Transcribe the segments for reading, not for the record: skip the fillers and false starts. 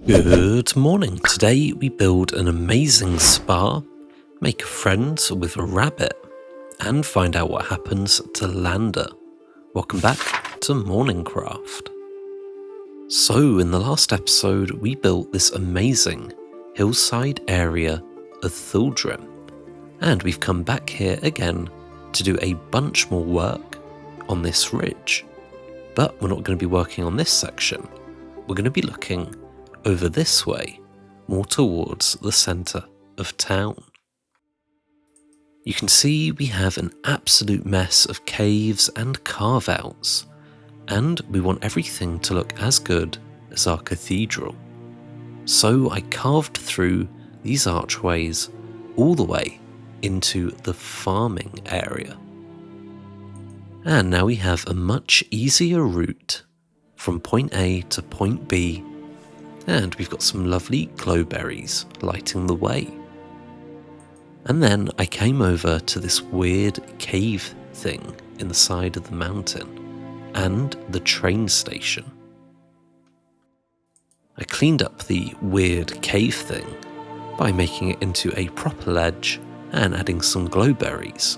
Good morning. Today we build an amazing spa, make friends with a rabbit, and find out what happens to Lander. Welcome back to MorningCraft. So in the last episode we built this amazing hillside area of Thaldrim, and we've come back here again to do a bunch more work on this ridge. But we're not going to be working on this section. We're going to be looking over this way, more towards the centre of town. You can see we have an absolute mess of caves and carve-outs, and we want everything to look as good as our cathedral. So I carved through these archways all the way into the farming area. And now we have a much easier route from point A to point B, and we've got some lovely glowberries lighting the way. And then I came over to this weird cave thing in the side of the mountain and the train station. I cleaned up the weird cave thing by making it into a proper ledge and adding some glowberries.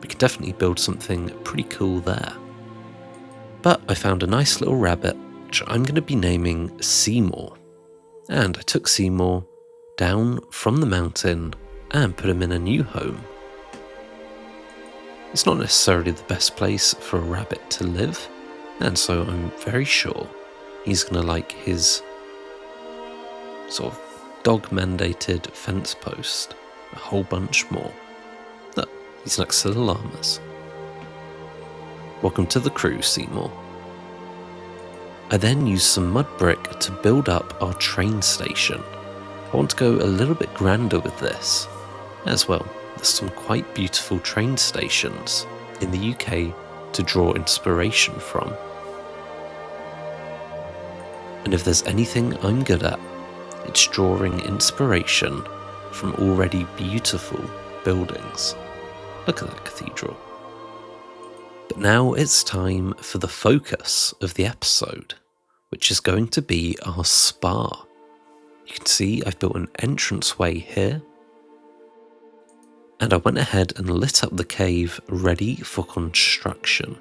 We could definitely build something pretty cool there. But I found a nice little rabbit, which I'm going to be naming Seymour. And I took Seymour down from the mountain and put him in a new home. It's not necessarily the best place for a rabbit to live, and so I'm very sure he's going to like his sort of dog-mandated fence post a whole bunch more. Look, he's next to the llamas. Welcome to the crew, Seymour. I then used some mud brick to build up our train station. I want to go a little bit grander with this. As well, there's some quite beautiful train stations in the UK to draw inspiration from. And if there's anything I'm good at, it's drawing inspiration from already beautiful buildings. Look at that cathedral. But now it's time for the focus of the episode, which is going to be our spa. You can see I've built an entranceway here, and I went ahead and lit up the cave ready for construction.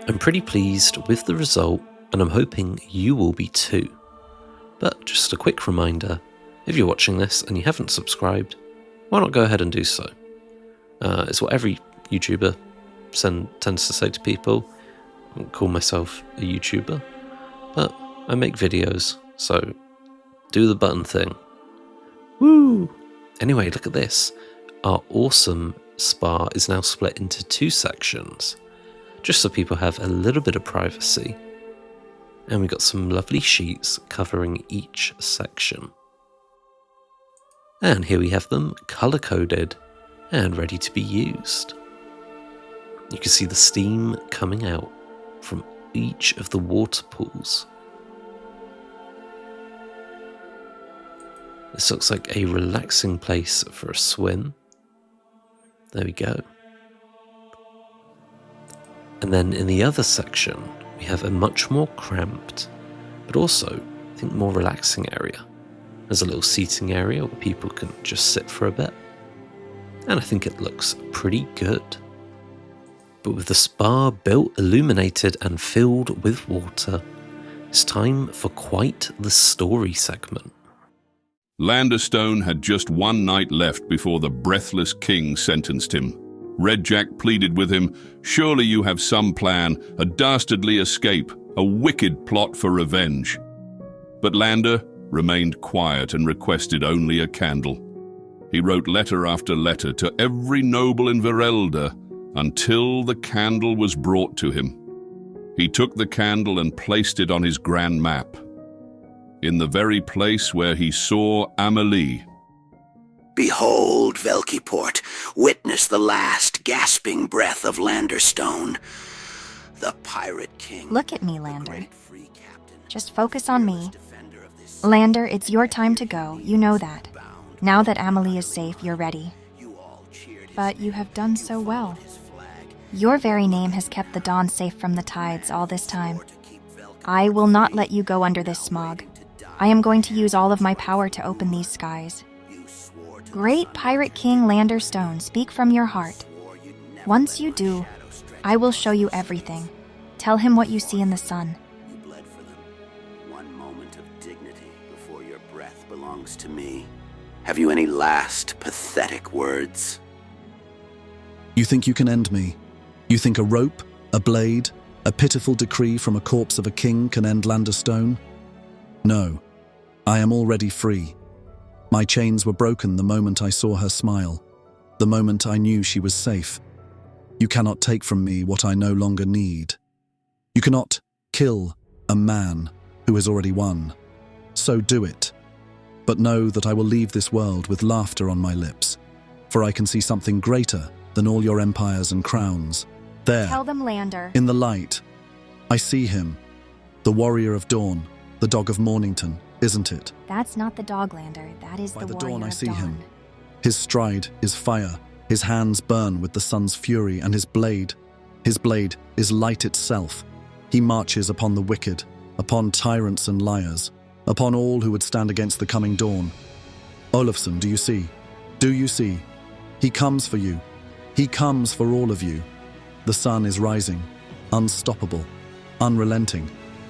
I'm pretty pleased with the result, and I'm hoping you will be too. But just a quick reminder, if you're watching this and you haven't subscribed, why not go ahead and do so? It's what every YouTuber tends to say to people. I don't call myself a YouTuber, but I make videos, so do the button thing. Woo! Anyway, look at this. Our awesome spa is now split into two sections, just so people have a little bit of privacy. And we got some lovely sheets covering each section. And here we have them colour-coded and ready to be used. You can see the steam coming out from each of the water pools. This looks like a relaxing place for a swim. There we go. And then in the other section, we have a much more cramped, but also, I think, more relaxing area. There's a little seating area where people can just sit for a bit. And I think it looks pretty good. But with the spa built, illuminated and filled with water, it's time for quite the story segment. Landerstone had just one night left before the breathless king sentenced him. Red Jack pleaded with him, "Surely you have some plan, a dastardly escape, a wicked plot for revenge." But Lander remained quiet and requested only a candle. He wrote letter after letter to every noble in Verelda until the candle was brought to him. He took the candle and placed it on his grand map, in the very place where he saw Amelie. "Behold, Velkiport, witness the last gasping breath of Landerstone, the pirate king." Look at me, Lander. Just focus on me. Lander, it's your time to go, you know that. Now that Amelie is safe, you're ready. But you have done so well. Your very name has kept the Dawn safe from the tides all this time. I will not let you go under this smog. I am going to use all of my power to open these skies. Great Pirate King Landerstone, speak from your heart. Once you do, I will show you everything. Tell him what you see in the sun. You bled for them. One moment of dignity before your breath belongs to me. Have you any last pathetic words? You think you can end me? You think a rope, a blade, a pitiful decree from a corpse of a king can end Landerstone? No, I am already free. My chains were broken the moment I saw her smile, the moment I knew she was safe. You cannot take from me what I no longer need. You cannot kill a man who has already won. So do it. But know that I will leave this world with laughter on my lips, for I can see something greater than all your empires and crowns. There, Tell them, Lander. in the light, I see him, the warrior of dawn, the dog of Mornington, isn't it? That's not the dog, Lander. That is By the the warrior dawn I of see dawn. him. His stride is fire, his hands burn with the sun's fury, and his blade is light itself. He marches upon the wicked, upon tyrants and liars, upon all who would stand against the coming dawn. Olafsson, do you see? Do you see? He comes for you. He comes for all of you. The sun is rising, unstoppable, unrelenting,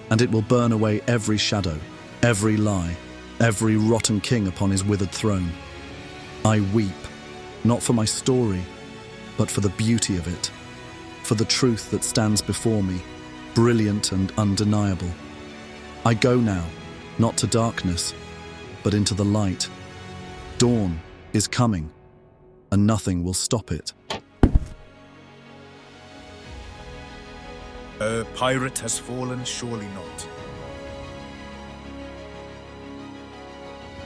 and it will burn away every shadow, every lie, every rotten king upon his withered throne. I weep, not for my story, but for the beauty of it, for the truth that stands before me, brilliant and undeniable. I go now, not to darkness, but into the light. Dawn is coming, and nothing will stop it. A pirate has fallen, surely not.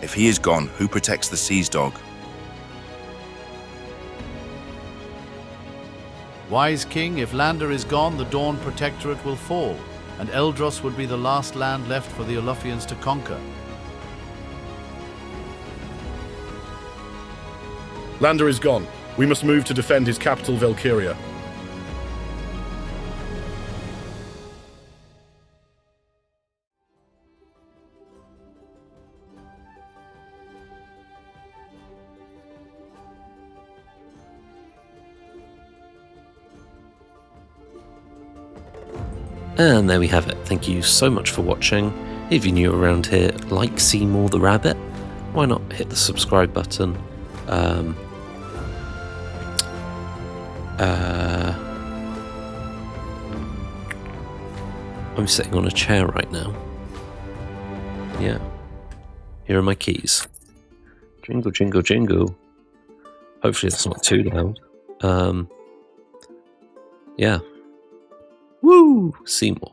If he is gone, who protects the sea's dog? Wise king, if Lander is gone, the Dawn Protectorate will fall, and Eldros would be the last land left for the Olofians to conquer. Lander is gone. We must move to defend his capital, Valkyria. And there we have it. Thank you so much for watching. If you're new around here, like Seymour the Rabbit, why not hit the subscribe button? I'm sitting on a chair right now. Yeah. Here are my keys. Jingle, jingle, jingle. Hopefully that's not too loud. Yeah. Woo! Seymour.